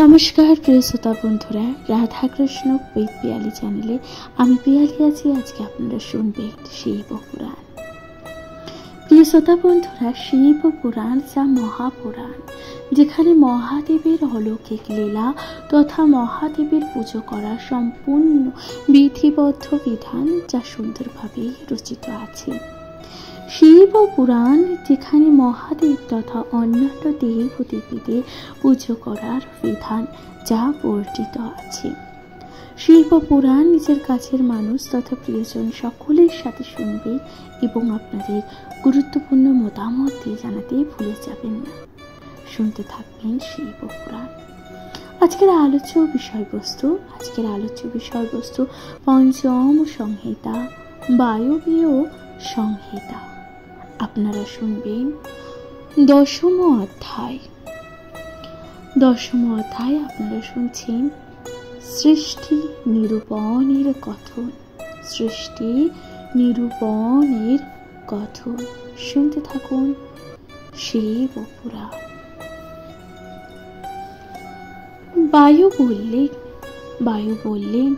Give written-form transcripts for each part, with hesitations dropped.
নমস্কার প্রিয় শ্রোতা বন্ধুরা, রাধা কৃষ্ণ উইথ পিয়ালি চ্যানেলে আমি পিয়ালি আছি। আজকে আপনারা শুনবেন শিব পুরাণ। প্রিয় শ্রোতা বন্ধুরা, শিব পুরাণ যা মহাপুরাণ, যেখানে মহাদেবের অলৌকিক লীলা তথা মহাদেবের পুজো করা সম্পূর্ণ বিধিবদ্ধ বিধান যা সুন্দরভাবে রচিত আছে। শিব পুরাণ যেখানে মহাদেব তথা অন্যান্য দেব দেবীদের পুজো করার বিধান যা বর্ণিত আছে। শিব পুরাণ নিজের কাছের মানুষ তথা প্রিয়জন সকলের সাথে শুনবে এবং আপনাদের গুরুত্বপূর্ণ মতামত দিয়ে জানাতে ভুলে যাবেন না। শুনতে থাকবেন শিব পুরাণ। আজকের আলোচ্য বিষয়বস্তু পঞ্চম সংহিতা, বায়বীয় সংহিতা। আপনারা শুনবেন দশম অধ্যায়। আপনারা শুনছেন সৃষ্টি নিরূপণের কথন। শুনতে থাকুন শিব পুরাণ। বায়ু বললেন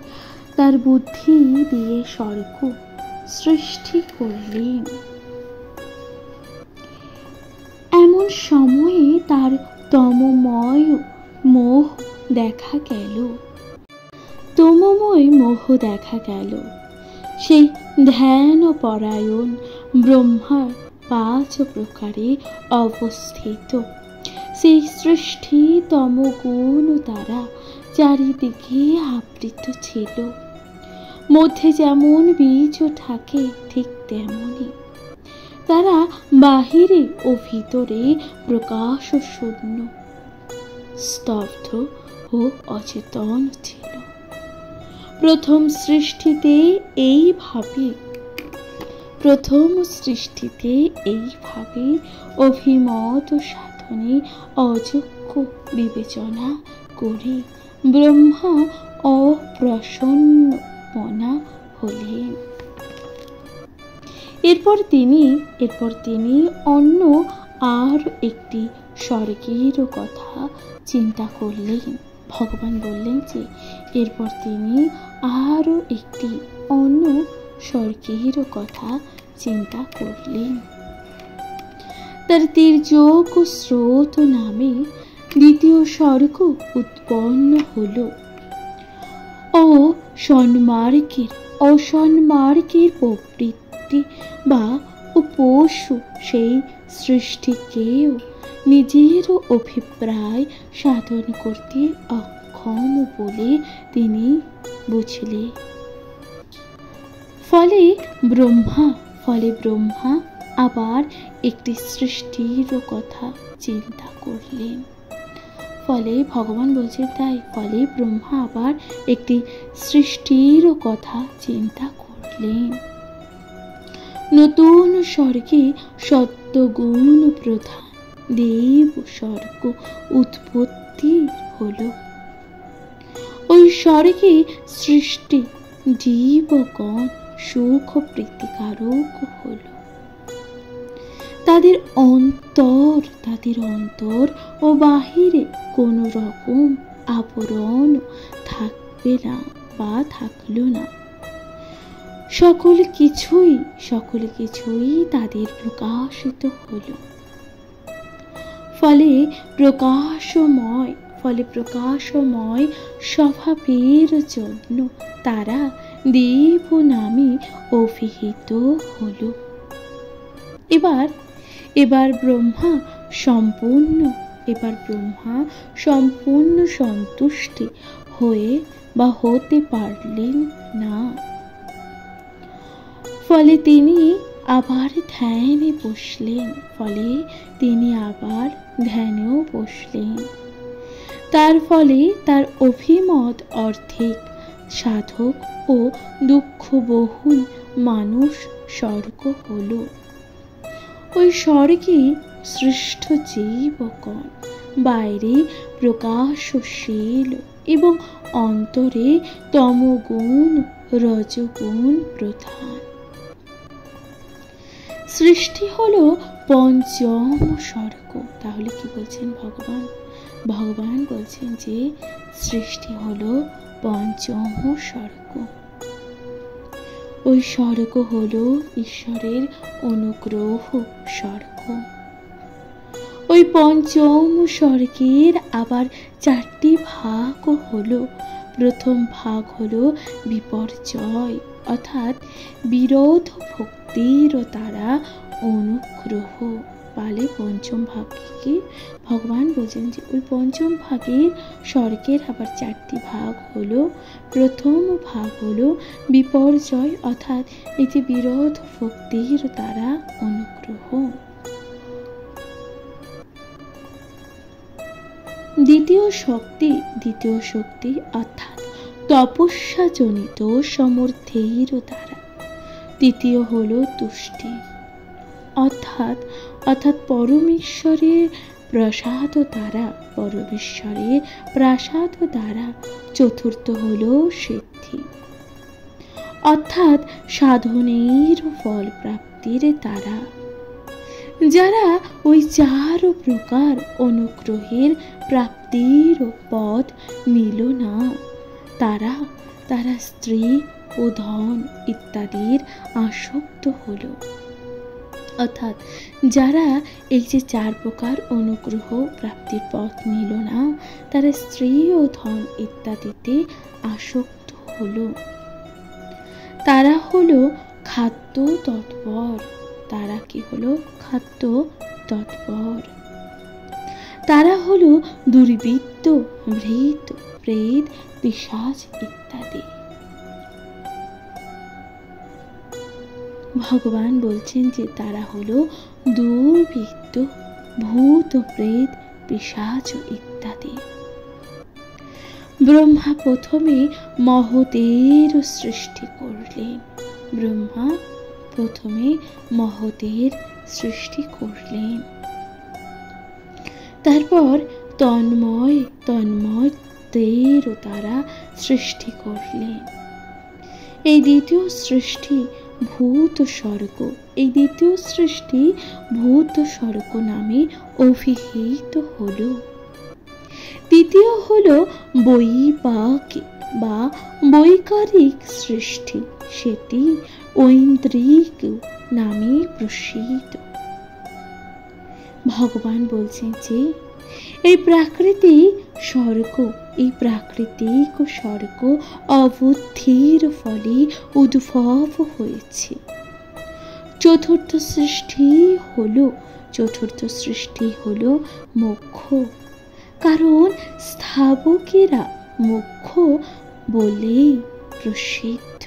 তার বুদ্ধি দিয়ে স্বর্গ সৃষ্টি করলেন। এমন সময়ে তার তমময় মোহ দেখা গেল। সেই ধ্যান পরায়ণ ব্রহ্মার 5 প্রকারে অবস্থিত সেই সৃষ্টি তমগুণ দ্বারা চারিদিকে আবৃত ছিল। মধ্যে যেমন বীজ থাকে ঠিক তেমনি তারা বাহিরে ও ভিতরে প্রকাশ শূন্য, স্তব্ধ ও অচেতন ছিল। প্রথম সৃষ্টিতে এইভাবে অভিমত সাধনে অযোগ্য বিবেচনা করে ব্রহ্মা অপ্রসন্ন মনা হলেন। এরপর তিনি অন্য আর একটি স্বর্গের কথা চিন্তা করলেন। ভগবান বললেন যে এরপর তিনি আরো একটি অন্য স্বর্গের কথা চিন্তা করলেন। তার তির্যক স্রোত নামে দ্বিতীয় স্বর্গ উৎপন্ন হল। অসন্মার্গের প্রবৃত্তি বা পশু সেই সৃষ্টিকেও নিজের অভিপ্রায় সাধন করতে অক্ষম বলে তিনি বুঝলেন। ফলে ব্রহ্মা আবার একটি সৃষ্টির কথা চিন্তা করলেন। ফলে ভগবান বলছেন ফলে ব্রহ্মা আবার একটি সৃষ্টির কথা চিন্তা করলেন। নতুন স্বর্গে সত্যগুণ প্রধান দেব স্বর্গ উৎপত্তি হল। ওই স্বর্গে সৃষ্টি জীবগণ সুখ প্রীতিকারক হল। তাদের অন্তর ও বাহিরে কোন রকম আবরণ থাকবে না বা থাকলো না। সকল কিছুই তাদের প্রকাশিত হলো। ফলে প্রকাশময় স্বভাবের জন্য তারা দেব নামে অভিহিত হলো। এবার ব্রহ্মা সম্পূর্ণ সন্তুষ্টি হতে পারলেন না। ফলে তিনি আবার ধ্যানেও বসলেন। তার ফলে তার অভিমত অর্ধেক সাধক ও দুঃখবহুল মানুষ স্বর্গ হল। ওই স্বর্গে সৃষ্ট জীবগণ বাইরে প্রকাশশীল এবং অন্তরে তমগুণ রজগুণ প্রধান। সৃষ্টি হলো পঞ্চম স্বর্গ। তাহলে কি বলছেন ভগবান? ভগবান বলছেন যে সৃষ্টি হলো পঞ্চম স্বর্গ। ওই স্বর্গ হলো ঈশ্বরের অনুগ্রহ স্বর্গ। ওই পঞ্চম স্বর্গের আবার 4টি ভাগ হলো। প্রথম ভাগ হলো বিপর্যয়, অর্থাৎ বিরোধ ভক্তির দ্বারা অনুগ্রহ। পালে পঞ্চম ভাগকে ভগবান বলছেন যে ওই পঞ্চম ভাগের স্বর্গের আবার 4টি ভাগ হলো। প্রথম ভাগ হলো বিপর্যয়, অর্থাৎ এই যে বিরোধ ভক্তির দ্বারা অনুগ্রহ। দ্বিতীয় শক্তি অর্থাৎ তপস্যাজনিত সমর্থের দ্বারা। তৃতীয় হলো তুষ্টি, অর্থাৎ পরমেশ্বরের প্রসাদ দ্বারা। চতুর্থ হলো সিদ্ধি, অর্থাৎ সাধনের ফল প্রাপ্তির দ্বারা। যারা ওই 4 প্রকার অনুগ্রহের প্রাপ্তির পথ নিল না, তারা স্ত্রী ও ধন ইত্যাদির আসক্ত হলো। অর্থাৎ যারা এই যে 4 প্রকার অনুগ্রহ প্রাপ্তির পথ নিল না, তারা স্ত্রী ও ধন ইত্যাদিতে আসক্ত হলো। তারা হলো খাদ্য তৎপর। তারা কি হলো? খাদ্য তৎপর। তারা হলো দুর্বৃত্ত, ভৃত, প্রেত, পিশাচ ইত্যাদি। ভগবান বলছেন যে তারা হলো দুর্বৃত্ত, ভূত, প্রেত, পিশাচ ইত্যাদি। ব্রহ্মা প্রথমে মহতের সৃষ্টি করলেন। তারপর তন্ময়দের দ্বারা সৃষ্টি করলেন। এই দ্বিতীয় সৃষ্টি ভূত স্বর্গ নামে অভিহিত হলো। তৃতীয় হলো বৈকারিক সৃষ্টি, সেটি ঐন্দ্রিক নামে প্রসিদ্ধ। ভগবান বলছেন যে এই প্রাকৃতিক স্বর্গ অবুদ্ধির ফলে উদ্ভব হয়েছে। চতুর্থ সৃষ্টি হলো মোক্ষ, কারণ স্থাবকেরা মোক্ষ বলেই প্রসিদ্ধ।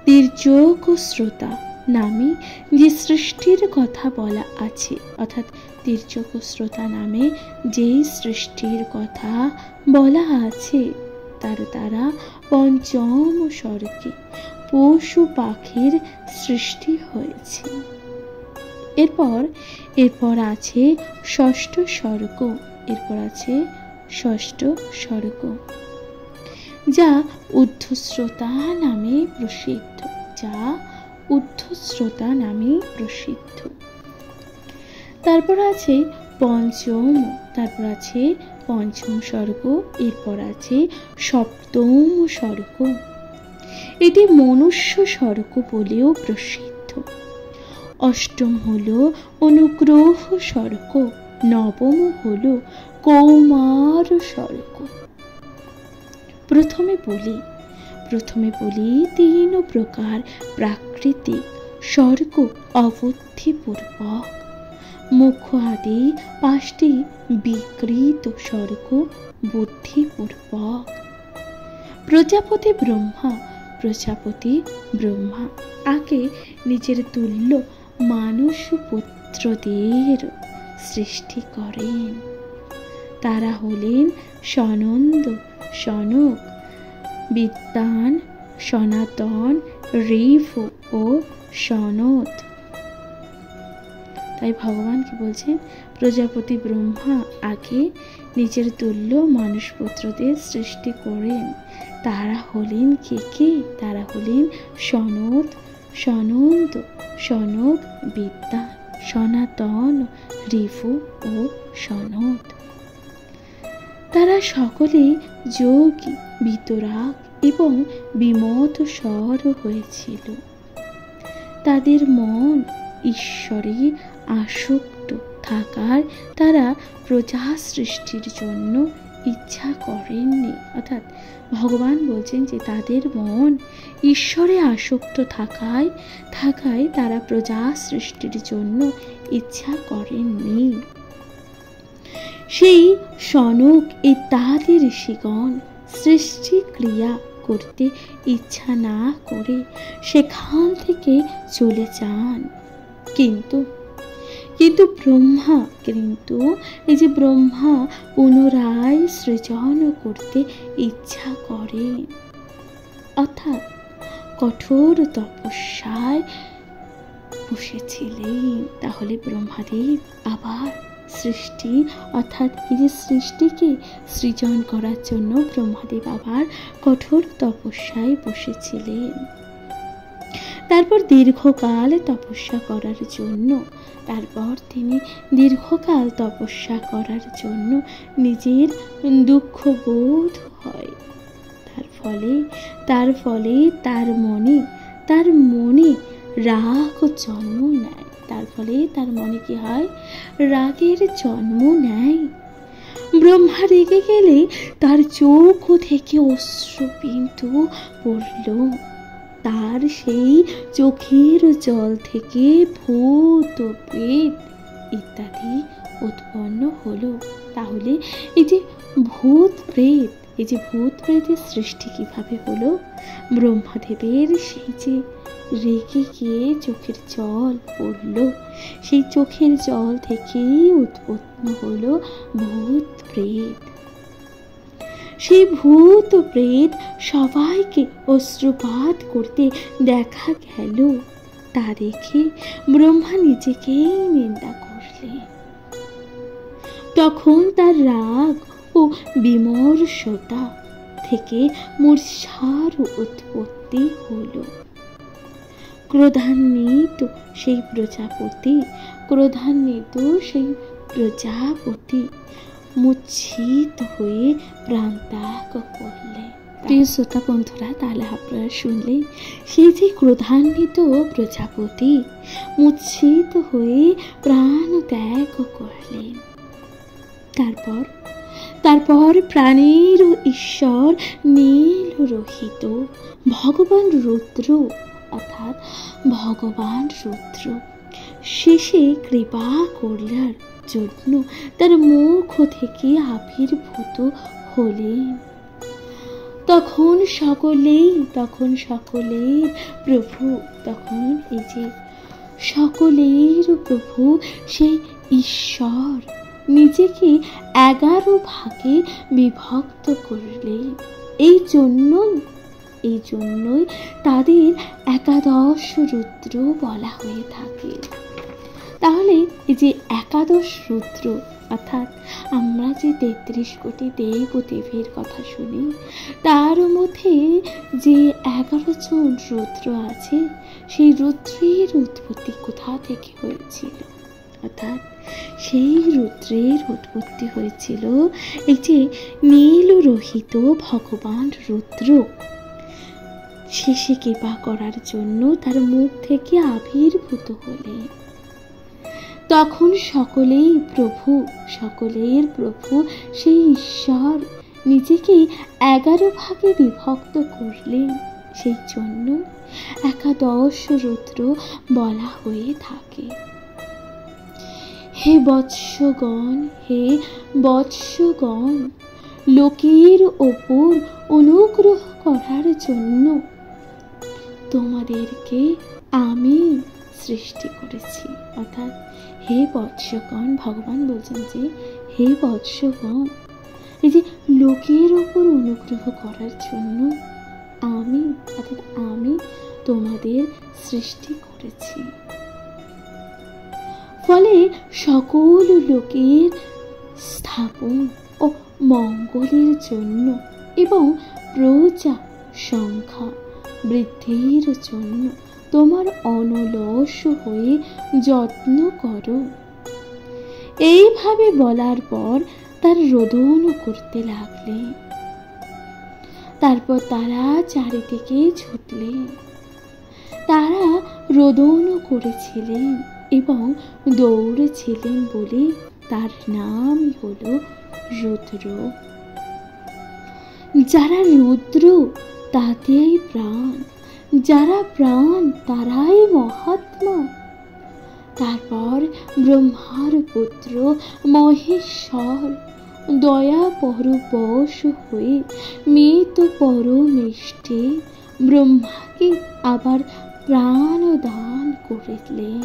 তির্যক শ্রোতা নামে যে সৃষ্টির কথা বলা আছে, অর্থাৎ তির্যক শ্রোতা নামে যেই সৃষ্টির কথা বলা আছে, তার দ্বারা পঞ্চম স্বর্গে পশু পাখির সৃষ্টি হয়েছে। এরপর আছে ষষ্ঠ স্বর্গ, যা ঊর্ধ্বশ্রোতা নামে প্রসিদ্ধ। তারপর আছে পঞ্চম স্বর্গ, এরপর আছে সপ্তম স্বর্গ। এটি মনুষ্য স্বর্গ বলেও প্রসিদ্ধ। অষ্টম হলো অনুগ্রহ স্বর্গ, নবম হলো কৌমার স্বর্গ। প্রথমে বলি 3 প্রকার প্রাকৃতিক স্বর্গ অবুদ্ধিপূর্বক। মুখ্য আদি 5টি বিকৃত স্বর্গ বুদ্ধিপূর্বক। প্রজাপতি ব্রহ্মা আগে নিজের তুল্য মানুষ পুত্রদের সৃষ্টি করেন। তারা হলেন সনন্দ, সনক, বিদ্বান, সনাতন, ঋভু ও সনত। তাই ভগবান কি বলছেন? প্রজাপতি ব্রহ্মা আগে নিজের তুল্য মানুষ পুত্রদের সৃষ্টি করেন। তারা হলেন কে? তারা হলেন সনত, সনন্দ, সনক, বিদ্বান, সনাতন, ঋভু ও সনত। তারা সকলে যোগী, বিতরাগ এবং বিমত স্বর হয়েছিল। তাদের মন ঈশ্বরে আসক্ত থাকার তারা প্রজা সৃষ্টির জন্য ইচ্ছা করেননি। অর্থাৎ ভগবান বলছেন যে তাদের মন ঈশ্বরে আসক্ত থাকায় তারা প্রজা সৃষ্টির জন্য ইচ্ছা করেননি। সেই সনক ইত্যাদি ঋষিগণ সৃষ্টি ক্রিয়া করতে ইচ্ছা না করে সেখান থেকে চলে যান। কিন্তু ব্রহ্মা পুনরায় সৃজন করতে ইচ্ছা করেন, অর্থাৎ কঠোর তপস্যায় বসেছিলেন। তাহলে ব্রহ্মাদেব আবার সৃষ্টি, অর্থাৎ এই যে সৃষ্টিকে সৃজন করার জন্য ব্রহ্মাদেব আবার কঠোর তপস্যায় বসেছিলেন। তারপর দীর্ঘকাল তপস্যা করার জন্য নিজের দুঃখ বোধ হয়। তার ফলে তার মনে রাগ জন্ম নেয়। তার মনে কি হয়? রাগের জন্ম নেয়। ব্রহ্মা রেগে গেলে তার চোখ থেকে অশ্রুবিন্দু পড়ল। তার সেই চোখের জল থেকে ভূত প্রেত ইত্যাদি উৎপন্ন হলো। তাহলে এই যে ভূত প্রেতের সৃষ্টি কিভাবে হলো? ব্রহ্মাদেবের সেই যে রেগে গিয়ে চোখের জল পড়ল, সেই চোখের জল থেকেই উৎপন্ন হলো ভূত প্রেত। সেই ভূত প্রেত সবাইকে অশ্রুপাত করতে দেখা গেল। তা দেখে ব্রহ্মা নিজেকেই নিন্দা করলেন। তখন তার রাগ ও বিমর্ষতা থেকে মূর্ছার উৎপত্তি হলো। ক্রোধান্বিত সেই প্রজাপতি মূর্ছিত হয়ে প্রাণ ত্যাগ করলেন। প্রিয় শ্রোতা বন্ধুরা, তাহলে আপনারা শুনলেন সেই যে ক্রোধান্বিত প্রজাপতি মূর্ছিত হয়ে প্রাণ ত্যাগ করলেন। তারপর প্রাণের ঈশ্বর নীল রহিত ভগবান রুদ্র শেষে কৃপা করলার জন্য তার মুখ থেকে আবির্ভূত হলেন। তখন সকলের প্রভু সেই ঈশ্বর নিজেকে 11 ভাগে বিভক্ত করলেন। এই জন্যই তাদের 11 রুদ্র বলা হয়ে থাকে। তাহলে এই যে 11 রুদ্র, অর্থাৎ আমরা যে 33 কোটি দেব দেবীর কথা শুনি, তার মধ্যে যে 11 জন রুদ্র আছে, সেই রুদ্রের উৎপত্তি কোথা থেকে হয়েছিল? অর্থাৎ সেই রুদ্রের উৎপত্তি হয়েছিল এই যে নীল রহিত ভগবান রুদ্র শেষে কৃপা করার জন্য তার মুখ থেকে আবির্ভূত হলেন। তখন সকলের প্রভু সেই ঈশ্বর নিজেকে 11 ভাগে বিভক্ত করলেন। সেই জন্য 11 রুদ্র বলা হয়ে থাকে। হে বৎসগণ, লোকের ওপর অনুগ্রহ করার জন্য তোমাদেরকে আমি সৃষ্টি করেছি। অর্থাৎ হে বৎসগণ, ভগবান বলছেন যে হে বৎসগণ, এই যে লোকের ওপর অনুগ্রহ করার জন্য আমি তোমাদের সৃষ্টি করেছি। ফলে সকল লোকের স্থাপন ও মঙ্গলের জন্য এবং প্রজা সংখ্যা বৃদ্ধির জন্য তোমার অনলস হয়ে যত্ন করো। এইভাবে বলার পর তার রোদন করতে লাগলেন। তারপর তারা চারিদিকে ছুটলেন। তারা রোদন করেছিলেন এবং দৌড়েছিলেন বলে তার নামই হলো রুদ্র। যারা রুদ্র তাতেই প্রাণ, যারা প্রাণ তারাই মহাত্মা। তারপর ব্রহ্মার পুত্র মহেশ্বর দয়া পরবশ হয়ে মৃত পরমেষ্টে ব্রহ্মাকে আবার প্রাণ দান করলেন।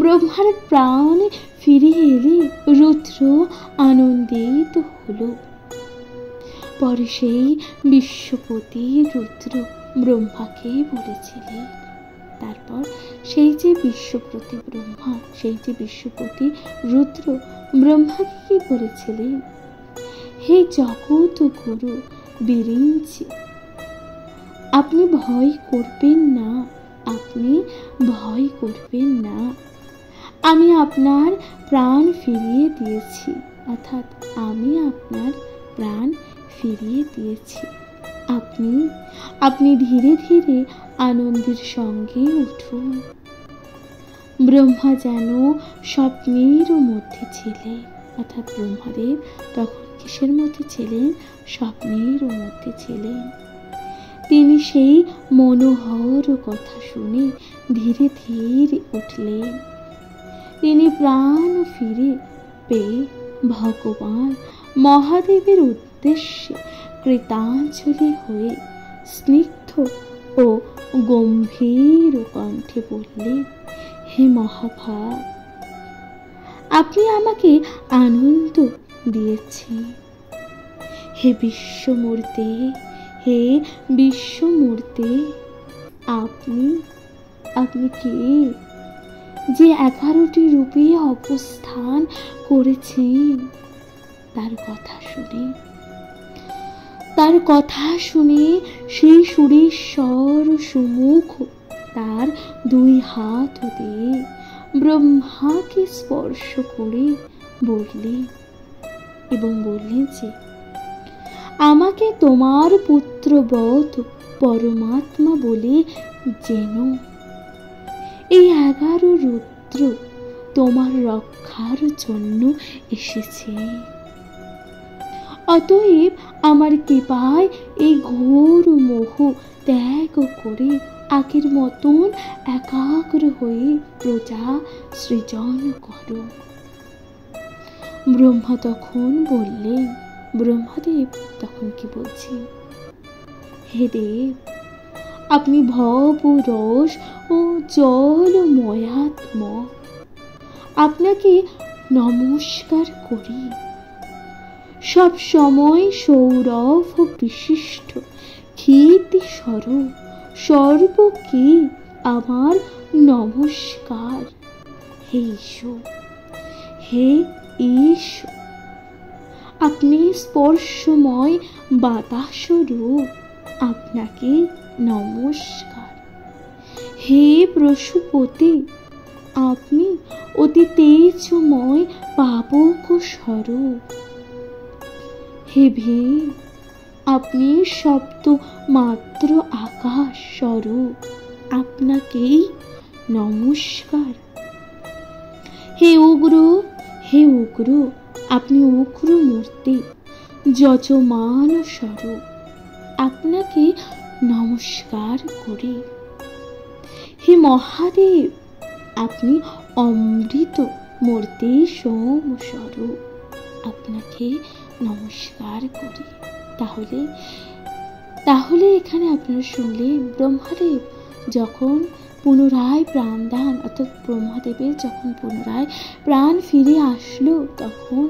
ব্রহ্মার প্রাণ ফিরে এলে রুদ্র আনন্দিত হলো। পরে সেই বিশ্বপতি রুদ্র ব্রহ্মাকে বলেছিলেন, তারপর সেই যে বিশ্বপতি ব্রহ্মা, সেই যে বিশ্বপতি রুদ্র ব্রহ্মাকে কি বলেছিলেন, হে জগৎ গুরু বিরিঞ্চি, আপনি ভয় করবেন না, আপনি ভয় করবেন না, আমি আপনার প্রাণ ফিরিয়ে দিয়েছি, অর্থাৎ আমি আপনার প্রাণ ফিরিয়ে দিয়েছি। আপনি ধীরে ধীরে আনন্দের সঙ্গে উঠুন। ব্রহ্মা যেন স্বপ্নের মধ্যে ছিলেন, অর্থাৎ ব্রহ্মাদেব তখন কিসের মধ্যে ছিলেন? স্বপ্নের মধ্যে ছিলেন। তিনি সেই মনোহর কথা শুনে ধীরে ধীরে উঠলেন। তিনি প্রাণ ফিরে পেয়ে ভগবান মহাদেবের উদ্দেশ্যে কৃতাঞ্জলি হয়ে স্নিগ্ধ ও গম্ভীর কণ্ঠে বললেন, হে মহাভাগ, আপনি আমাকে আনন্দ দিয়েছেন। হে বিশ্বমূর্তি, হে বিশ্বমূর্তি, আপনি কে যে 11টি রূপে অবস্থান করেছেন? তার কথা শুনে সেই সুরেশ্বর সুমুখ তার 2 হাত দিয়ে ব্রহ্মাকে স্পর্শ করে বললেন যে, আমাকে তোমার পুত্রবৎ পরমাত্মা বলে জেনো। এই 11 রুদ্র তোমার রক্ষার জন্য এসেছে। অতএব আমার কৃপায় এই ঘোর মোহ ত্যাগ করে আগের মতন একাগ্র হয়ে প্রজা সৃজন করো। ব্রহ্মা তখন বললেন, ব্রহ্মদেব তখন কি বলছেন, হে দেব, আপনি ভব রস ও জলময়াত্ম, আপনাকে নমস্কার করি। সব সময় সৌরভ বিশিষ্ট কীর্তি স্বরূপ সর্বকে আমার নমস্কার। হে ঈশ্বর, হে ঈশ্বর, আপনি স্পর্শময় বাতাসরূপ, আপনাকে নমস্কার। হে পশুপতি, আপনি অতি তেজময় পাবক স্বরূপ। হে ভীম, আপনি সপ্ত মাত্র আকাশ স্বরূপ, আপনাকেই নমস্কার। হে উগ্র, আপনি উগ্র মূর্তি যজমান স্বরূপ, আপনাকে নমস্কার করি। হে মহাদেব, আপনি অমৃত মূর্তি সোম স্বরূপ, আপনাকে নমস্কার করি। তাহলে এখানে আপনারা শুনলেন, ব্রহ্মাদেব যখন পুনরায় প্রাণদান, অর্থাৎ ব্রহ্মাদেবের যখন পুনরায় প্রাণ ফিরে আসলো, তখন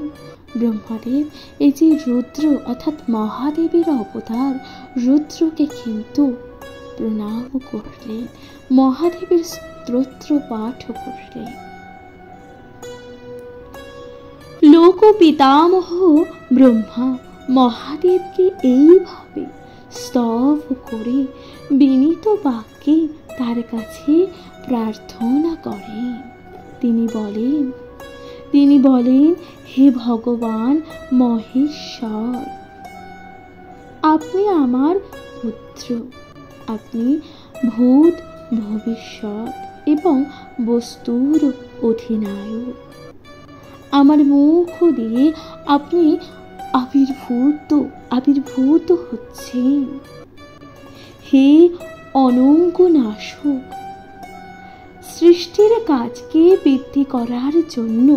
ব্রহ্মাদেব এই যে রুদ্র অর্থাৎ মহাদেবের অবতার রুদ্রকে কিন্তু প্রণাম করলেন, মহাদেবের স্তোত্র পাঠ করলেন। লোক পিতামহ ব্রহ্মা মহাদেবকে এইভাবে স্তব করে বিনীত বাক্যে তার কাছে প্রার্থনা করেন। তিনি বলেন, হে ভগবান মহেশ্বর, আপনি আমার পুত্র, আপনি ভূত ভবিষ্যৎ এবং বস্তুর অধিনায়ক। আমার মুখ দিয়ে আপনি আবির্ভূত হচ্ছেন। হে অনঙ্গ নাশক, সৃষ্টির কাজকে বৃদ্ধি করার জন্য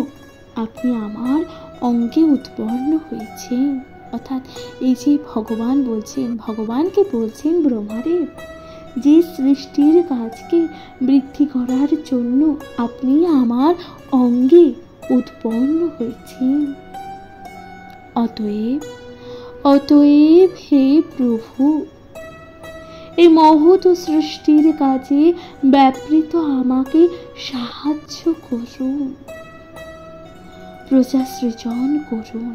আপনি আমার অঙ্গে উৎপন্ন হয়েছেন। অর্থাৎ এই যে ভগবানকে বলছেন ব্রহ্মাদেব, যে সৃষ্টির কাজকে বৃদ্ধি করার জন্য আপনি আমার অঙ্গে উৎপন্ন হয়েছেন। অতএব হে প্রভু, এই মহৎ সৃষ্টির কাজে ব্যাপৃত আমাকে সাহায্য করুন, প্রজা সৃজন করুন।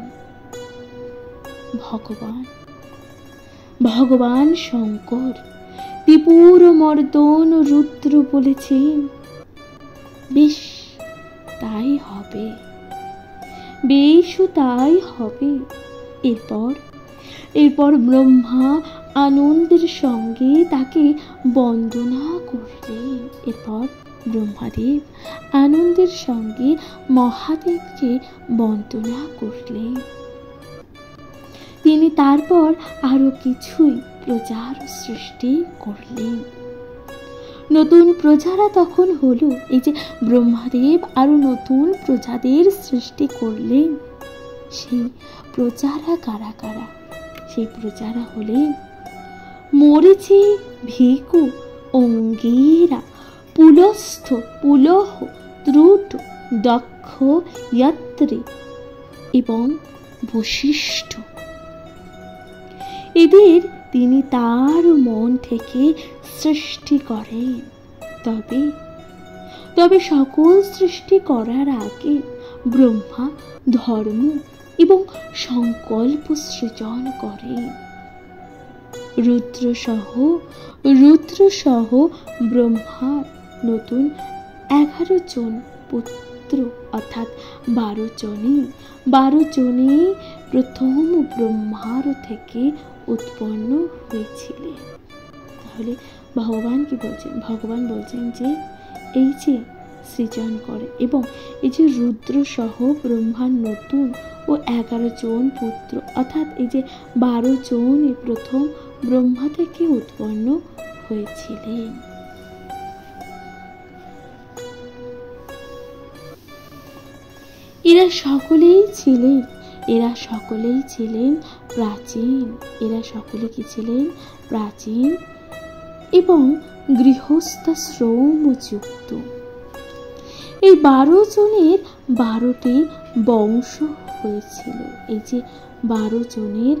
ভগবান শঙ্কর ত্রিপুর মর্দন রুদ্র বলেছেন, বেশ তাই হবে। এরপর ব্রহ্মা আনন্দের সঙ্গে তাকে বন্দনা করলেন। এরপর ব্রহ্মাদেব আনন্দের সঙ্গে মহাদেবকে বন্দনা করলেন। তিনি তারপর আরো কিছুই প্রজার সৃষ্টি করলেন। নতুন প্রজারা তখন হলো, এই যে ব্রহ্মাদেব আরো নতুন প্রজাদের সৃষ্টি করলেন। সেই প্রজারা কারা কারা? সেই প্রজারা হলেন মরিচি, ভিকু, অঙ্গিরা, পুলস্থ, পুলহ, ত্রুট, দক্ষ, যত্রী এবং বশিষ্ঠ। এদের তিনি তার মন থেকে সৃষ্টি করেন। তবে সকল সৃষ্টি করার আগে ব্রহ্মা ধর্ম এবং সংকল্প সৃজন করেন। রুদ্র সহ ব্রহ্মার নতুন 11 জন পুত্র, অর্থাৎ 12 জনই প্রথম ব্রহ্মার থেকে উৎপন্ন হয়েছিলেন। তাহলে ভগবান কি বলছেন? ভগবান বলছেন যে এই যে সৃজন করে এবং এই যে রুদ্র সহ ব্রহ্মার নতুন ও 11 জন পুত্র, অর্থাৎ এই যে 12 জন প্রথম ব্রহ্মা থেকে উৎপন্ন হয়েছিলেন। এরা সকলেই ছিলেন প্রাচীন। এরা সকলে কি ছিলেন? প্রাচীন এবং গৃহস্থাশ্রমযুক্ত। এই 12 জনের 12টি বংশ হয়েছিল। এই যে 12 জনের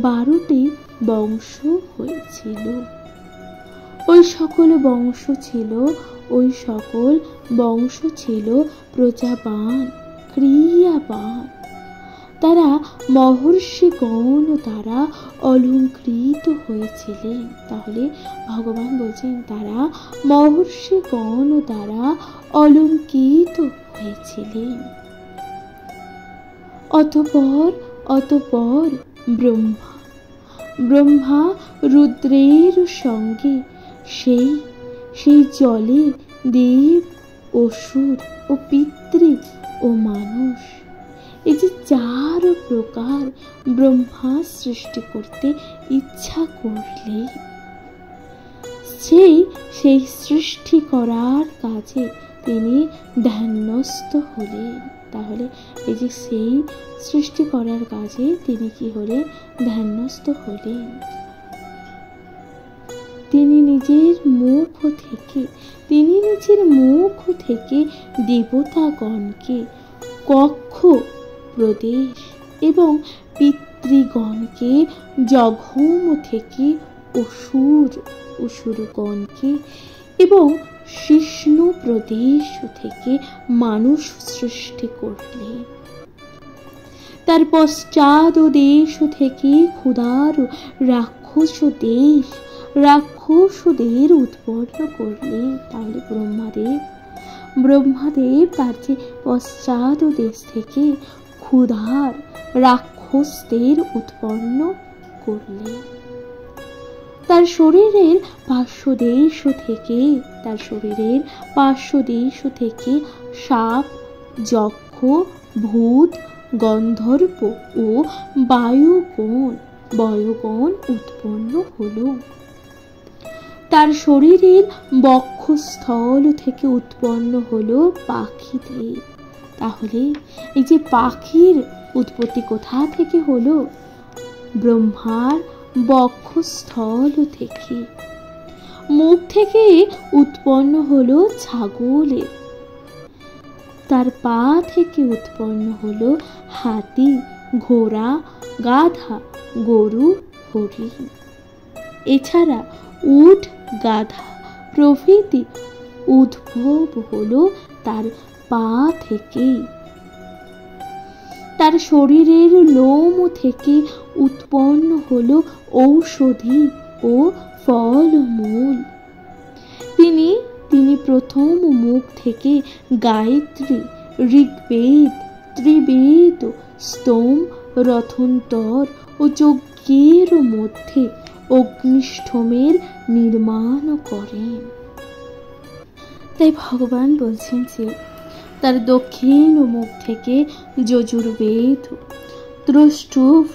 12টি বংশ হয়েছিল। ওই সকল বংশ ছিল প্রজাবান, ক্রিয়াবান। তারা মহর্ষিগণ দ্বারা অলঙ্কৃত হয়েছিলেন। তাহলে ভগবান বলছেন তারা মহর্ষিগণ দ্বারা অলঙ্কৃত হয়েছিলেন। অতঃপর ব্রহ্মা রুদ্রের সঙ্গে সেই জলে দেব, অসুর ও পিতৃ ও মানুষ, এই যে 4 প্রকার ব্রহ্মা সৃষ্টি করতে ইচ্ছা করলে সেই সৃষ্টি করার কাজে তিনি ধ্যানস্থ হলেন। তাহলে এই যে সেই সৃষ্টি করার কাজে তিনি কি হলেন? ধ্যানস্থ হলেন। তিনি নিজের মুখ থেকে দেবতাগণকে কক্ষ, প্রদেশ এবং পিতৃগণকে, জঘম থেকে অসুরগণকে এবং শিষ্ণু প্রদেশ থেকে মানুষ সৃষ্টি করলেন। তার পশ্চাৎ দেশ থেকে ক্ষুধার রাক্ষসদের উৎপন্ন করলেন। তাহলে ব্রহ্মাদেব তার যে পশ্চাৎ দেশ থেকে ক্ষুধার রাক্ষসদের উৎপন্ন করলেন। তার শরীরের পার্শ্বদেশ থেকে সাপ, যক্ষ, ভূত, গন্ধর্ব ও বায়ুগণ উৎপন্ন হলো। তার শরীরের বক্ষস্থল থেকে উৎপন্ন হলো পাখিদের। তাহলে এই যে পাখির উৎপত্তি কোথা থেকে হলো? ব্রহ্মার বক্ষস্থল থেকে। মুখ থেকে উৎপন্ন হলো ছাগলের, তার পা থেকে উৎপন্ন হলো হাতি, ঘোড়া, গাধা, গরু, হরিণ। এছাড়া উট, গাধা প্রভৃতি উদ্ভব হলো তার পা থেকেই। তার শরীরের লোম থেকে উৎপন্ন হলো ঔষধি ও ফলমূল। তিনি প্রথম মুখ থেকে গায়ত্রী, ঋগ্বেদ, ত্রিবেদ, স্তোম, রথন্তর ও যজ্ঞের মধ্যে অগ্নিষ্ঠোমের নির্মাণ করেন। তাই ভগবান বলছেন যে তার দক্ষিণ মুখ থেকে যজুর্বেদ, ত্রষ্টুভ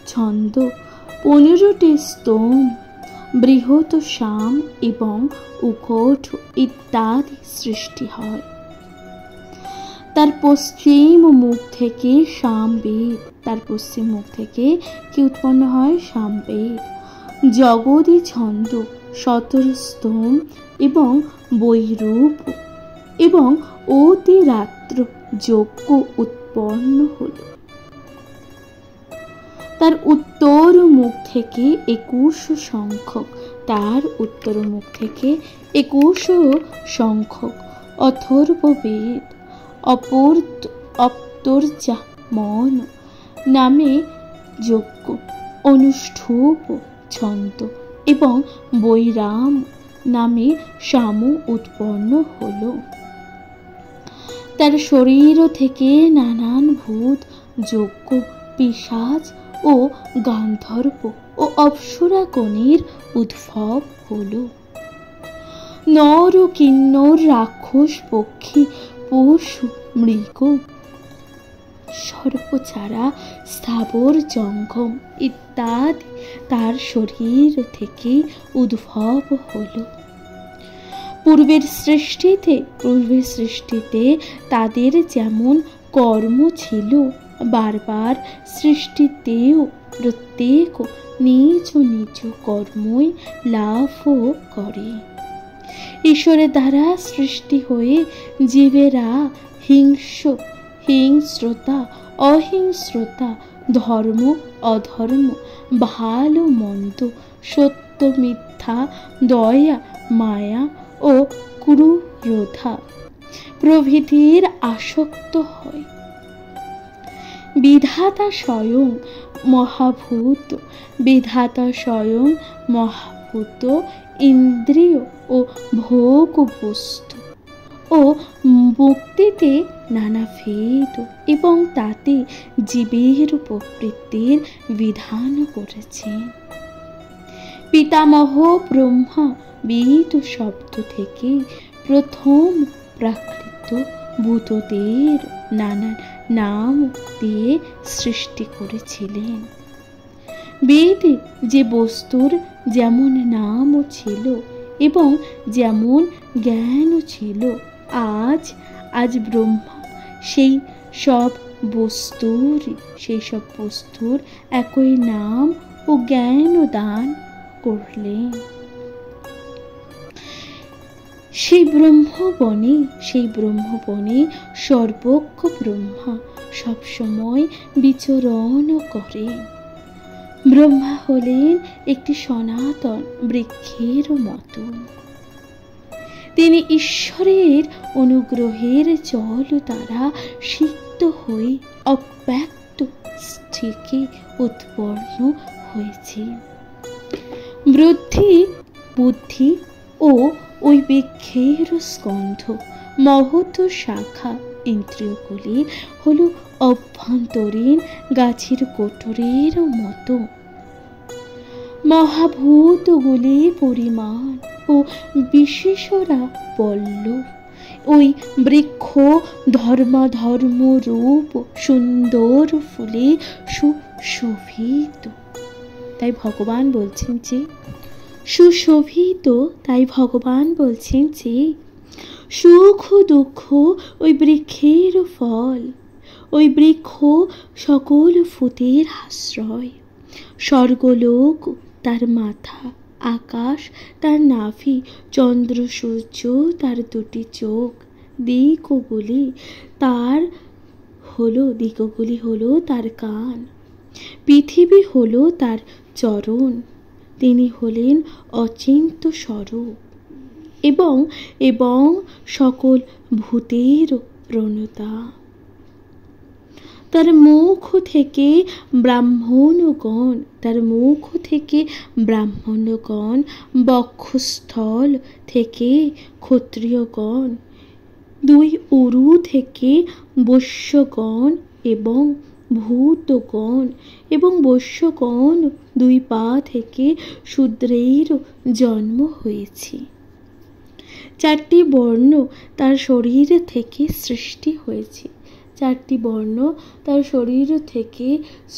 ছন্দ, 15টি স্তোম, বৃহৎ সাম এবং উকট ইত্যাদি সৃষ্টি হয়। তার পশ্চিম মুখ থেকে সামবেদ, কি উৎপন্ন হয়? সামবেদ, জগদী ছন্দ, 17 স্তোম এবং বৈরূপ এবং অতিরাত্র যজ্ঞ উৎপন্ন হল। তার উত্তর মুখ থেকে 21 সংখ্যক অথর্ববেদ, অপতর্যা মন নামে যজ্ঞ, অনুষ্ঠুপ ছন্দ এবং বৈরাম নামে সাম উৎপন্ন হল। তার শরীর থেকে নানান ভূত, যজ্ঞ, পিশাচ ও গান্ধর্ব ও অপ্সরাগণের উদ্ভব হল। নর, কিন্নর, রাক্ষস, পক্ষী, পশু, মৃগ, সর্পচারা, স্থাবর, জঙ্গম ইত্যাদি তার শরীর থেকে উদ্ভব হল। পূর্বের সৃষ্টিতে তাদের যেমন কর্ম ছিল, বারবার সৃষ্টিতেও প্রত্যেক নিজ নিজ কর্মই লাভ করে। ঈশ্বরের দ্বারা সৃষ্টি হয়ে জীবেরা হিংস্রতা, অহিংস্রতা, ধর্ম, অধর্ম, ভালো মন্দ, সত্য মিথ্যা, দয়া, মায়া ও ক্রোধা প্রভৃতির আসক্ত হয়। বিধাতা স্বয়ং মহাভূত ইন্দ্রিয় ও ভোগ বস্তু ও মুক্তিতে নানা ভেদ এবং তাতে জীবের প্রবৃত্তির বিধান করেছেন। পিতামহ ব্রহ্মা বেদ শব্দ থেকে প্রথম প্রাকৃত ভূতদের নানান নাম দিয়ে সৃষ্টি করেছিলেন। বেদে যে বস্তুর যেমন নাম ছিল এবং যেমন জ্ঞান ছিল, আজ ব্রহ্মা সেই সব বস্তুর একই নাম ও জ্ঞান দান করলেন। সেই ব্রহ্মবনে সর্বজ্ঞ ব্রহ্মা সবসময় বিচরণ করেন। ব্রহ্মা হলেন একটি সনাতন বৃক্ষের মতন। তিনি ঈশ্বরের অনুগ্রহের জল দ্বারা সিক্ত হয়ে অব্যক্ত থেকে উৎপন্ন হয়েছে। বুদ্ধি ও ওই বৃক্ষের স্কন্ধ মহৎ শাখা ইন্দ্রিয়গুলি হলো অভ্যন্তরীণ গাছের কোটরের মতো। মহাভূতগুলি পরিমাণ ও বিশেষরা পল্লব, ওই বৃক্ষ ধর্মাধর্ম রূপ সুন্দর ফুলে সুশোভিত। তাই ভগবান বলছেন যে সুশোভিত, তাই ভগবান বলছেন যে সুখ দুঃখ ওই বৃক্ষের ফল, ওই বৃক্ষ সকল ফুতের আশ্রয়। স্বর্গলোক তার মাথা, আকাশ তার নাভি, চন্দ্র সূর্য তার দুটি চোখ, দিকগুলি হলো তার কান, পৃথিবী হলো তার চরণ। তিনি হলেন অচিন্ত্য স্বরূপ এবং সকল ভূতের প্রণতা। তার মুখ থেকে ব্রাহ্মণগণ, বক্ষস্থল থেকে ক্ষত্রিয়গণ, দুই উরু থেকে বৈশ্যগণ এবং ভূতগণ, এবং বৈশ্যগণ দুই পা থেকে শূদ্রের জন্ম হয়েছে। চারটি বর্ণ তার শরীর থেকে সৃষ্টি হয়েছে, চারটি বর্ণ তার শরীর থেকে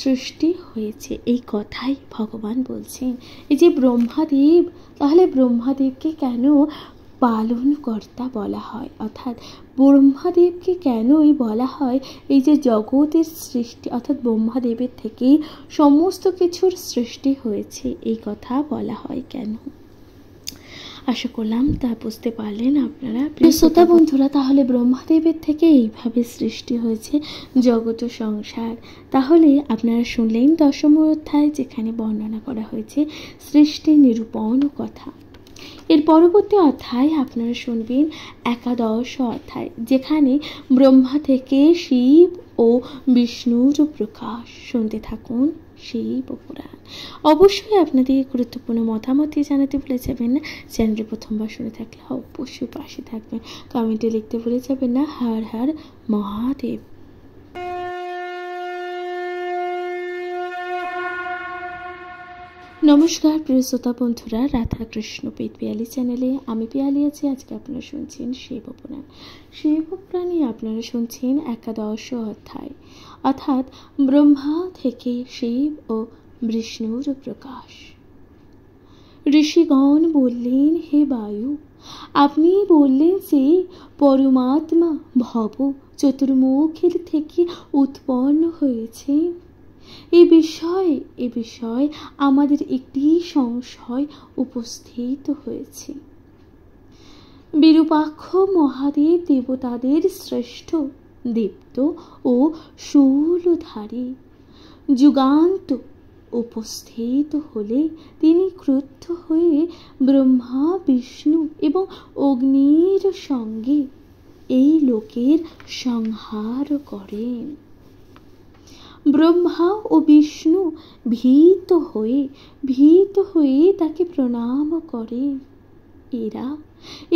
সৃষ্টি হয়েছে। এই কথাই ভগবান বলছেন। এই যে ব্রহ্মাদেব, তাহলে ব্রহ্মাদেবকে কেন পালনকর্তা বলা হয়, অর্থাৎ ব্রহ্মাদেবকে কেনই বলা হয় এই যে জগতের সৃষ্টি, অর্থাৎ ব্রহ্মাদেবের থেকেই সমস্ত কিছুর সৃষ্টি হয়েছে, এই কথা বলা হয় কেন? আশা করলাম তা বুঝতে পারলেন আপনারা প্রিয় শ্রোতা বন্ধুরা। তাহলে ব্রহ্মাদেবের থেকে এইভাবে সৃষ্টি হয়েছে জগৎ ও সংসার। তাহলে আপনারা শুনলেন 10ম অধ্যায়, যেখানে বর্ণনা করা হয়েছে সৃষ্টি নিরূপণ কথা। এর পরবর্তী অধ্যায় আপনারা শুনবেন 11 অধ্যায়, যেখানে ব্রহ্মা থেকে শিব ও বিষ্ণুর প্রকাশ। শুনতে থাকুন শিব পুরাণ। অবশ্যই আপনাদের গুরুত্বপূর্ণ মতামত জানাতে ভুলে যাবেন না। চ্যানেলে প্রথমবার শুনে থাকলে অবশ্যই পাশে থাকবেন, কমেন্টে লিখতে ভুলে যাবেন না। হর হর মহাদেব। নমস্কার প্রিয় শ্রোতা বন্ধুরা, রাধাকৃষ্ণ পেট পিয়ালি চ্যানেলে আমি পিয়ালি আছি। আজকে আপনারা শুনছেন শিবপুরাণ। শিবপুরাণে আপনারা শুনছেন 11 অধ্যায়, অর্থাৎ ব্রহ্মা থেকে শিব ও বিষ্ণুর প্রকাশ। ঋষিগণ বললেন, হে বায়ু, আপনি বললেন যে পরমাত্মা ভব চতুর্মুখের থেকে উৎপন্ন হয়েছে। এ বিষয়ে আমাদের একটি সংশয় উপস্থিত হয়েছে। বিরূপাক্ষ মহাদেব দেবতাদের শ্রেষ্ঠ, দীপ্ত ও শূলধারী। যুগান্ত উপস্থিত হলে তিনি ক্রুদ্ধ হয়ে ব্রহ্মা, বিষ্ণু এবং অগ্নির সঙ্গে এই লোকের সংহার করেন। ব্রহ্মা ও বিষ্ণু ভীত হয়ে তাকে প্রণাম করে।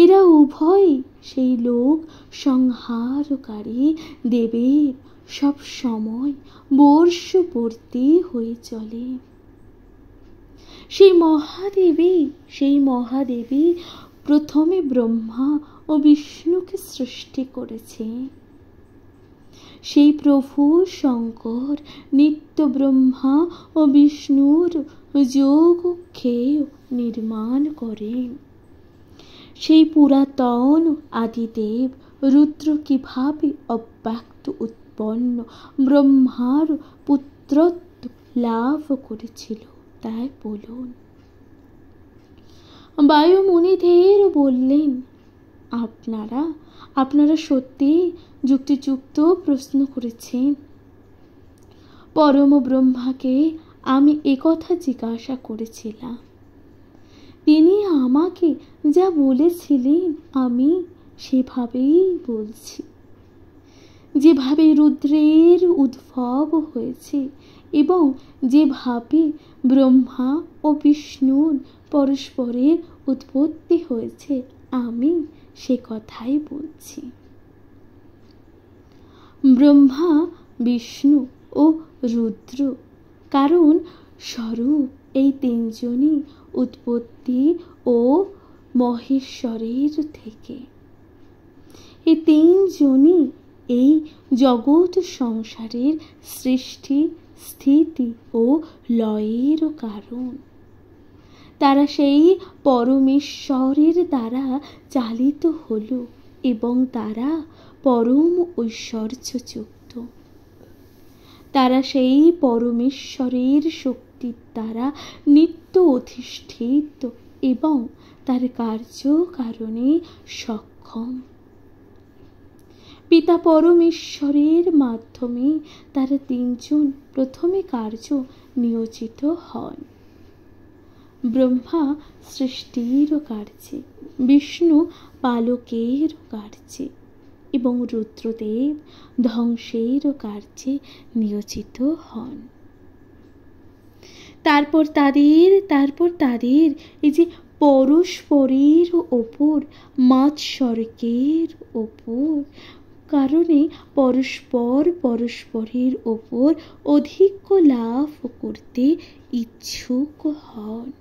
এরা উভয় সেই লোক সংহারকারী দেবের সব সময় বর্ষবর্তী হয়ে চলে। সেই মহাদেবী প্রথমে ব্রহ্মা ও বিষ্ণুকে সৃষ্টি করেছে। সেই প্রভু শঙ্কর নিত্য ব্রহ্মা ও বিষ্ণুর যোগকে নির্মাণ করেন। সেই পুরাতন আদিদেব রুদ্র কিভাবে অব্যক্ত উৎপন্ন ব্রহ্মার পুত্রত্ব লাভ করেছিল, তাই বলুন। বায়ুমুনিদের বললেন, আপনারা সত্যি যুক্তিযুক্ত প্রশ্ন করেছেন। পরম ব্রহ্মাকে আমি একথা জিজ্ঞাসা করেছিলাম। তিনি আমাকে যা বলেছিলেন আমি সেভাবেই বলছি। যেভাবে রুদ্রের উদ্ভব হয়েছে এবং যেভাবে ব্রহ্মা ও বিষ্ণুর পরস্পরের উৎপত্তি হয়েছে, আমি সে কথাই বলছি। ব্রহ্মা, বিষ্ণু ও রুদ্র কারণ স্বরূপ এই তিনজনই উৎপত্তি ও মহেশ্বরের থেকে। এই তিনজনই এই জগৎ সংসারের সৃষ্টি, স্থিতি ও লয়ের কারণ। তারা সেই পরমেশ্বরের দ্বারা চালিত হল এবং তারা পরম ঐশ্বর্যযুক্ত। তারা সেই পরমেশ্বরের শক্তির দ্বারা নিত্য অধিষ্ঠিত এবং তার কার্য কারণে সক্ষম। পিতা পরমেশ্বরের মাধ্যমে তারা তিনজন প্রথমে কার্য নিয়োজিত হন। ব্রহ্মা সৃষ্টির কার্যে, বিষ্ণু পালকের কার্যে এবং রুদ্রদেব ধ্বংসের কার্যে নিয়োজিত হন। তারপর তাদের এই যে পরস্পরের ওপর মাৎসর্গের ওপর কারণে পরস্পরের ওপর অধিক্য লাভ করতে ইচ্ছুক হন।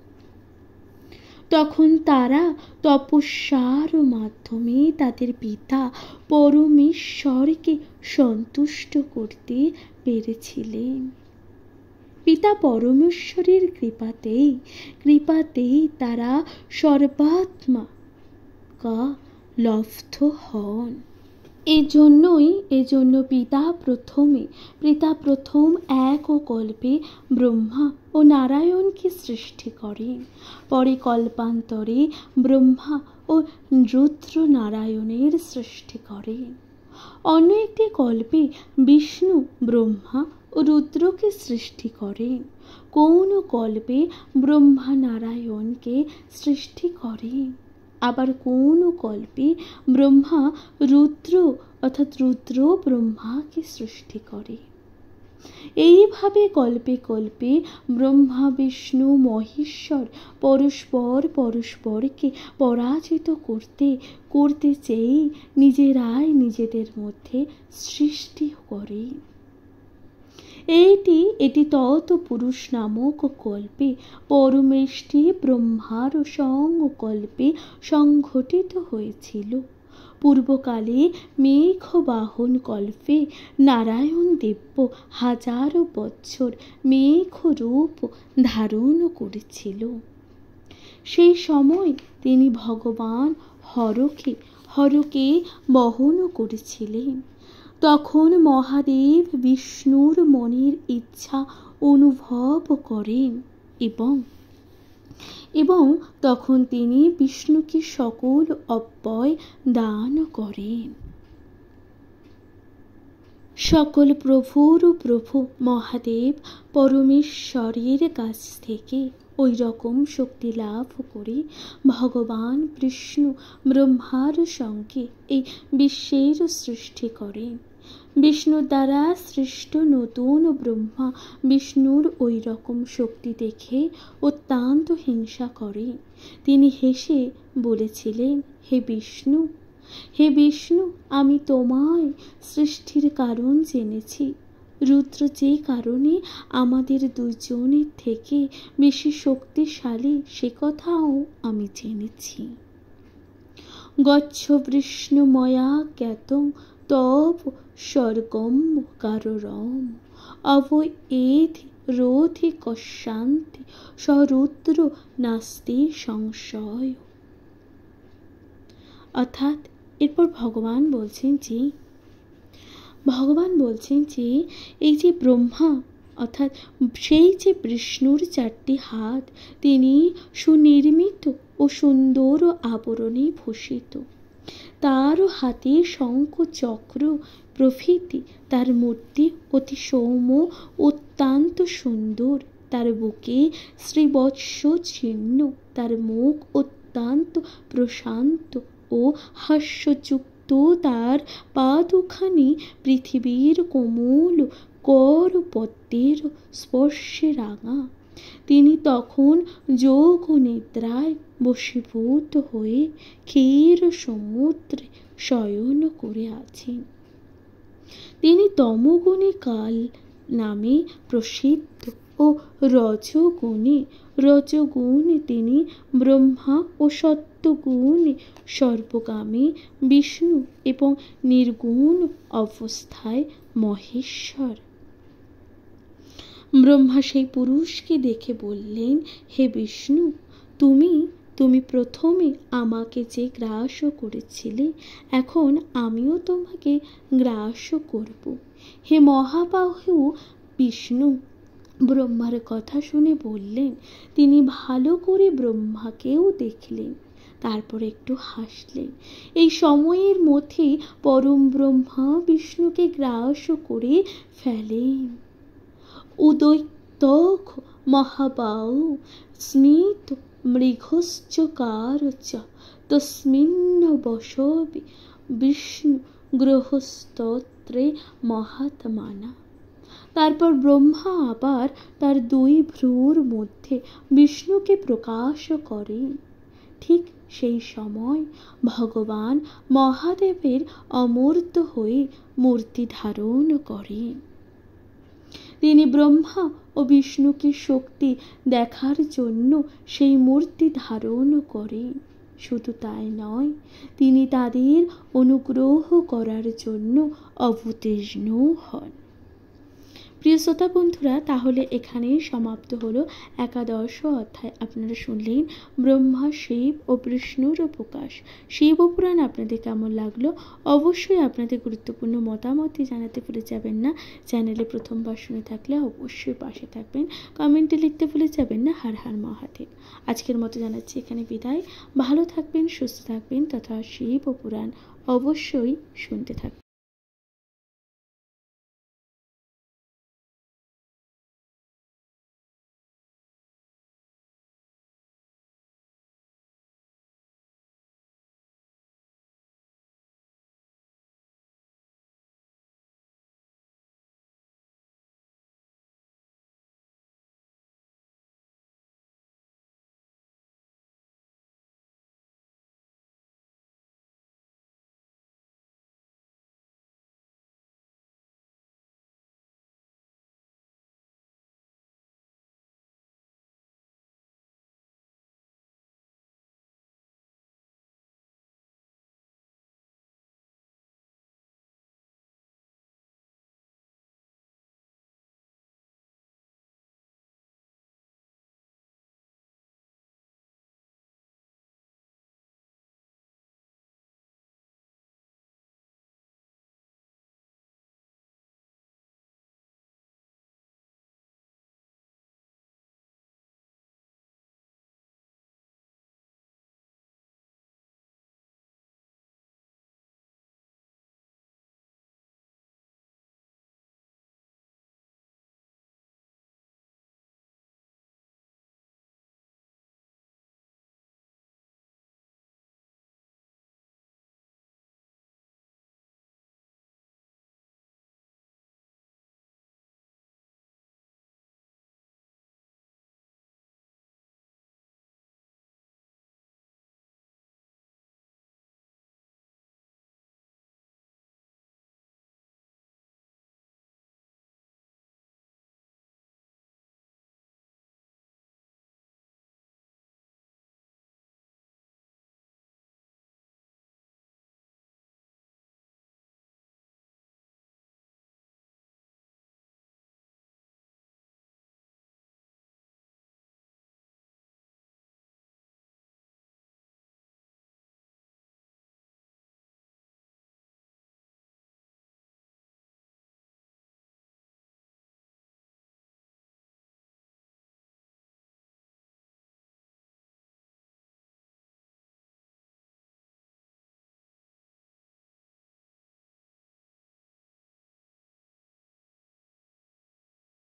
তখন তারা তপস্যার মাধ্যমে তাদের পিতা পরমেশ্বরকে সন্তুষ্ট করতে পেরেছিলেন। পিতা পরমেশ্বরের কৃপাতেই তারা সর্বাত্মা লব্ধ হন। এজন্য পিতা প্রথম এক কল্পে ব্রহ্মা ও নারায়ণকে সৃষ্টি করেন। পরে কল্পান্তরে ব্রহ্মা ও রুদ্র নারায়ণের সৃষ্টি করেন। অন্য একটি কল্পে বিষ্ণু ব্রহ্মা ও রুদ্রকে সৃষ্টি করেন। কোন কল্পে ব্রহ্মা নারায়ণকে সৃষ্টি করেন। আবার কোন কল্পে ব্রহ্মা রুদ্র ব্রহ্মাকে সৃষ্টি করে। এইভাবে কল্পে কল্পে ব্রহ্মা, বিষ্ণু, মহেশ্বর পরস্পরকে পরাজিত করতে চেয়ে নিজেরাই নিজেদের মধ্যে সৃষ্টি করে। এটি তৎপুরুষ নামক কল্পে পরমেষ্টি ব্রহ্মার সংকল্পে সংঘটিত হয়েছিল। পূর্বকালে মেঘবাহন কল্পে নারায়ণ দেব হাজার বছর মেঘ রূপ ধারণ করেছিল। সেই সময় তিনি ভগবান হরকে বহন করেছিলেন। তখন মহাদেব বিষ্ণুর মনের ইচ্ছা অনুভব করেন এবং তখন তিনি বিষ্ণুকে সকল অব্যয় দান করেন। সকল প্রভুর প্রভু মহাদেব পরমেশ্বরের কাছ থেকে ওই রকম শক্তি লাভ করে ভগবান বিষ্ণু ব্রহ্মার সঙ্গে এই বিশ্বের সৃষ্টি করেন। বিষ্ণুর দ্বারা সৃষ্ট নতুন ব্রহ্মা বিষ্ণুর ওই রকম শক্তি দেখে অত্যন্ত হিংসা করে। তিনি হেসে বলেছিলেন, হে বিষ্ণু, আমি তোমায় সৃষ্টির কারণ জেনেছি। রুদ্র যে কারণে আমাদের দুজনের থেকে বেশি শক্তিশালী সে কথাও আমি জেনেছি। গচ্ছ বিষ্ণু ময়া জ্ঞাতং তব স্বর্গম কাররম অবএধি রোধি কশান্তি সরুদ্র নাস্তি সংশয়। অর্থাৎ এরপর ভগবান বলছেন যে এই যে ব্রহ্মা অর্থাৎ সেই যে বিষ্ণুর চারটি হাত, তিনি সুনির্মিত ও সুন্দর আবরণে ভূষিত। তার হাতে শঙ্খ চক্র প্রভৃতি, তার মূর্তি অতি সৌম্য অত্যন্ত সুন্দর, তার বুকে শ্রীবৎস চিহ্ন, তার মুখ অত্যন্ত প্রশান্ত ও হাস্যযুক্ত, তার পা দুখানি পৃথিবীর কোমল কর পদ্মের স্পর্শে রাঙা, তিনি তখন যোগ নিদ্রায় বশীভূত হয়ে ক্ষীর সমুদ্রে শয়ন করে আছেন। তিনি তমগুণী কাল নামে প্রসিদ্ধ ও রজগুণে তিনি ব্রহ্মা ও সত্যগুণে সর্বগামী বিষ্ণু এবং নির্গুণ অবস্থায় মহেশ্বর। ব্রহ্মা সেই পুরুষকে দেখে বললেন, হে বিষ্ণু, তুমি প্রথমে আমাকে যে গ্রাস করেছিলে, এখন আমিও তোমাকে গ্রাস করব। হে মহাবাহু বিষ্ণু ব্রহ্মার কথা শুনে বললেন। তিনি ভালো করে ব্রহ্মাকেও দেখলেন, তারপর একটু হাসলেন। এই সময়ের মধ্যে পরম ব্রহ্মা বিষ্ণুকে গ্রাস করে ফেলেন। উদৈত্যখ মহাবাহু স্মিত মৃগশ্চকার চ তস্মিন্ন বশবে বিষ্ণু গ্রহস্তত্রে মহাত্মানা। তারপর ব্রহ্মা আবার তার দুই ভ্রুর মধ্যে বিষ্ণুকে প্রকাশ করেন। ঠিক সেই সময় ভগবান মহাদেবের অমূর্ত হয়ে মূর্তি ধারণ করেন। তিনি ব্রহ্মা ও বিষ্ণুকে শক্তি দেখার জন্য সেই মূর্তি ধারণ করেন। শুধু তাই নয়, তিনি তাদের অনুগ্রহ করার জন্য অবতীর্ণ হন। প্রিয় শ্রোতা বন্ধুরা, তাহলে এখানেই সমাপ্ত হলো একাদশ অধ্যায়। আপনারা শুনলেন ব্রহ্মা, শিব ও বিষ্ণুর প্রকাশ। শিব পুরাণ আপনাদের কেমন লাগলো অবশ্যই আপনাদের গুরুত্বপূর্ণ মতামতটি জানাতে ভুলে যাবেন না। চ্যানেলে প্রথমবার শুনে থাকলে অবশ্যই পাশে থাকবেন, কমেন্টে লিখতে ভুলে যাবেন না। হর হর মহাদেব। আজকের মতো জানাচ্ছি এখানে বিদায়। ভালো থাকবেন, সুস্থ থাকবেন তথা শিব পুরাণ অবশ্যই শুনতে থাকবেন।